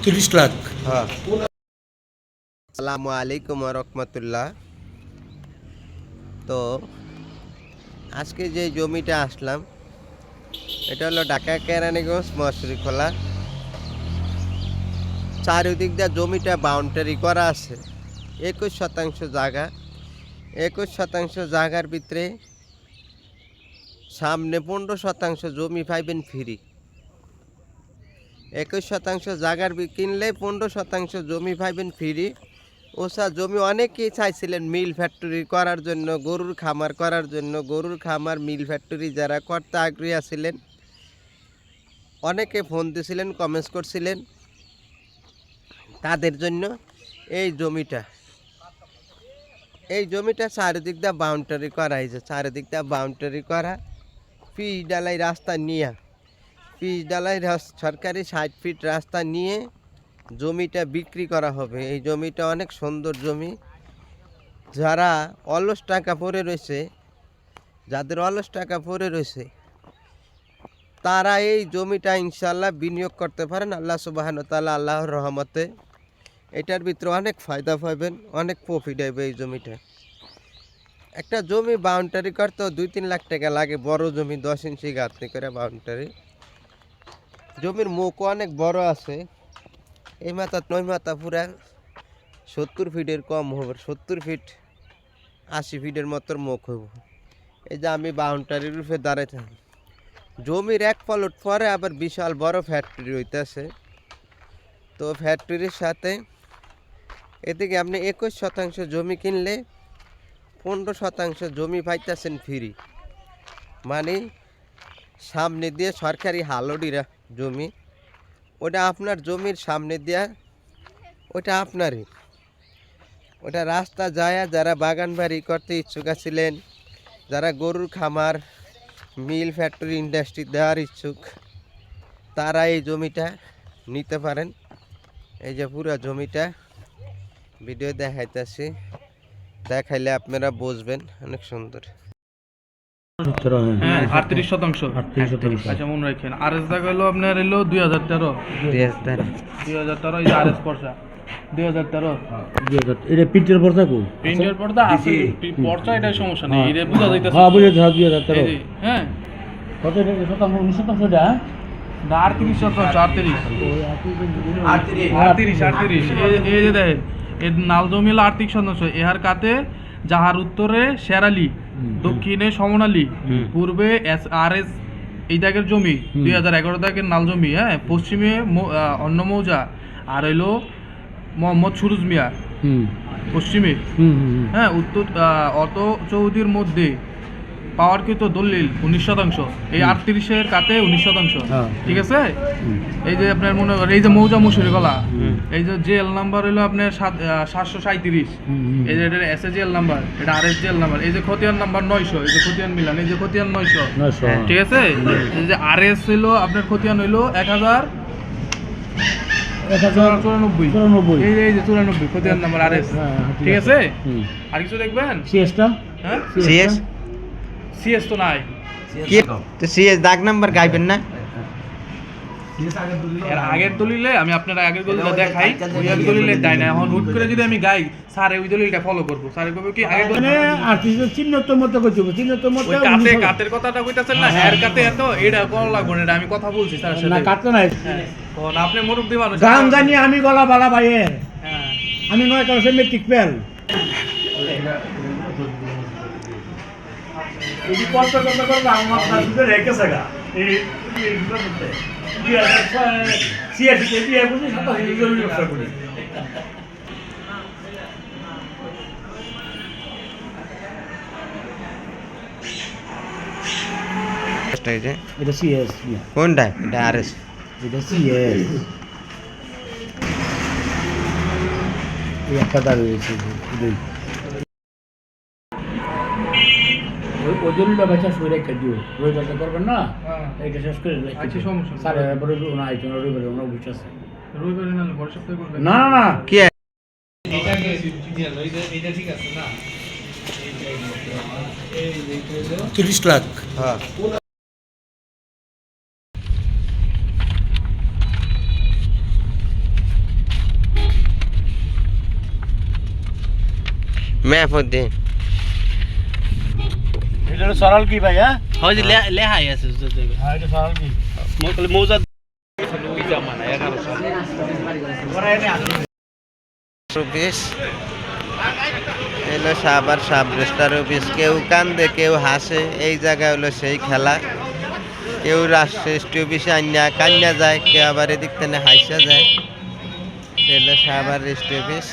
30 লাখ। হ্যাঁ। আসসালামু আলাইকুম ওয়া রাহমাতুল্লাহ। তো আজকে যে জমিটা আসলাম এটা হলো ঢাকা কেরানীগঞ্জ মহেশখালী। চারিদিক দিয়ে জমিটা বাউন্ডারি করা আছে। 21% জায়গা, 21% জায়গার ভিতরে সামনে 15% জমি পাইবেন ফ্রি। 21% জায়গার কিনলে 15% জমি পাইবেন ফ্রি। ওসা জমি অনেকেই চাইছিলেন মিল ফ্যাক্টরি করার জন্য, গরুর খামার করার জন্য। গরুর খামার, মিল ফ্যাক্টরি যারা করতে আগ্রহী আছিলেন অনেকে ফোন দিয়েছিলেন, কমেন্টস করছিলেন, তাদের জন্য এই জমিটা চারিদিক দিয়ে বাউন্ডারি করা হয়েছে। চারিদিক দিয়ে বাউন্ডারি করা, পিচ ডালাই রাস্তা নিয়ে, পিচ ডালাই সরকারি 60 ফিট রাস্তা নিয়ে জমিটা বিক্রি করা হবে। এই জমিটা অনেক সুন্দর জমি। যারা অলস টাকা পড়ে রয়েছে, যাদের অলস টাকা পড়ে রয়েছে তারা এই জমিটা ইনশাল্লাহ বিনিয়োগ করতে পারেন। আল্লাহ সুবহানাহু ওয়া তাআলা আল্লাহর রহমতে এটার ভিতরে অনেক ফায়দা পাবেন, অনেক প্রফিট হবে এই জমিটা। একটা জমি বাউন্ডারি করতে 2-3 লাখ টাকা লাগে। বড় জমি 10 ইঞ্চি গাঁথনি করে বাউন্ডারি। জমির মুখও অনেক বড় আছে। এই মাথা 9 মাথা পুরা 70 ফিটের কম হবে, 70 ফিট 80 ফিটের মতো মুখ হইব। এই যে আমি বাউন্ডারির রূপে দাঁড়াই থাকি। জমির এক প্লট পরে আবার বিশাল বড় ফ্যাক্টরি হইতেছে। তো ফ্যাক্টরির সাথে এদিকে আপনি 21% জমি কিনলে 15% জমি পাইতেছেন ফ্রি। মানে সামনে দিয়ে সরকারি হালডিরা জমি, ওটা আপনার জমির সামনে দিয়া, ওটা আপনারই। ওটা রাস্তা যায়। যারা বাগান বাড়ি করতে ইচ্ছুক আছিলেন, যারা গরুর খামার, মিল ফ্যাক্টরি, ইন্ডাস্ট্রি দেওয়ার ইচ্ছুক, তারা এই জমিটা নিতে পারেন। এই যে পুরো জমিটা ভিডিও দেখাইতেছি, দেখাইলে আপনারা বুঝবেন, অনেক সুন্দর। 38%। আচ্ছা, মনে রাখেন। আর এস দাগ হলো আপনার 2013। এই যে আর এস পর্চা 2013। এটা প্রিন্টের পর্দা কো? প্রিন্টের পর্দা আছে, পর্চা এটা সমস্যা নেই, এটা বুঝা যাইতাছে। হ্যাঁ, বুঝা যায় 2013। হ্যাঁ, কত এটা? 19% দা 38%। এই যে দেখেন, এর নাল জমি হলো 38%। এহার কাতে যাহার উত্তরে শেরালি, দক্ষিণে সমনালী, পূর্বে আর এস এই দাগের জমি 2011 দাগের নাল জমি। হ্যাঁ, পশ্চিমে অন্য মৌজা, আর হইলো মোহাম্মদ সুরুজ মিয়া পশ্চিমে। হ্যাঁ, উত্তর অত চৌধুরীর মধ্যে পাওয়ার কিন্তু দলিল 19%। এই 38-এর কাতে 19%। ঠিক আছে। এই যে আপনার মনে করেন এই যে মৌজা মুসুরি গলা, এই যে জেল নাম্বার হলো আপনার 737। এই যে এটা এসএজেল নাম্বার, এটা আরএসজেল নাম্বার। এই যে খতিয়ান নাম্বার 900, এই যে খতিয়ান মিলান, এই যে খতিয়ান 900। ঠিক আছে। এই যে আরএস হলো আপনার খতিয়ান হইলো 1094। এই যে 94 খতিয়ান নাম্বার আরএস। ঠিক আছে। আর কিছু দেখবেন? সিএসটা? হ্যাঁ, সিএস তো নাই। কি তো সিএস দাগ নাম্বার গাইবেন না? এর আগের দলিলে আমি আপনার আগের দলিলটা দেখাই, ওই আগের দলিলে দেয় না। এখন হুট করে যদি আমি গাই, স্যার ওই দলিলটা ফলো করব। স্যার কবে কি আগে মানে আর্টিস্ট চিহ্নতর মতো কইছো, চিহ্নতর মতো। ওই কাতের কথাটা কইতাছেন না, এর কাতে এত এটা কোন লাগবে না, এটা আমি কথা বলছি স্যারের সাথে। না কাটতে নাই। কোন আপনি মুরব্বি মানুষ, গান জানি আমি গলা বালা ভাইয়ের। হ্যাঁ, আমি 9 ক্লাসে মেট্রিক ফেল। এই কষ্ট কষ্ট করে আমার কাছে রেখেছে গা। এই মধ্যে 2006 তে বিয়ে করছি, 27 জমি ব্যবসা করি। এটা সিএস। কোনটা? এটা আরএস। এটা সিএস। এই একটা দাঁড়িয়ে রয়েছে। ওই দলিলটা বাচ্চা শুয়ে রেখে দিও, রবিবারটা করবেন না, এইটা শেষ করে আচ্ছা, সমস্যা স্যার এরপরে ওনা আইতো না, রবিবারে ওনা বুঝছে। রবিবারে না, পরের সপ্তাহে করবেন। না না না, কি এটা ঠিক আছে না? 30 লাখ। হ্যাঁ। মেহফুদ্দিন এটা হলো সরল কি ভাই? হ্যাঁ হয় যে লেহাই আছে হ্যাঁ এটা সরল কি মৌজা অফিস এলো সাবার সাব রেজিস্ট্রার অফিস। কেউ কান্দে কেউ হাসে, এই জায়গায় হলো সেই খেলা। কেউ রাষ্ট্র অফিসে আন্যা কান্যা যায়, কেউ আবার এদিক থেকে হাইসা যায়। এলো সাবার রেজিস্ট্রি অফিস।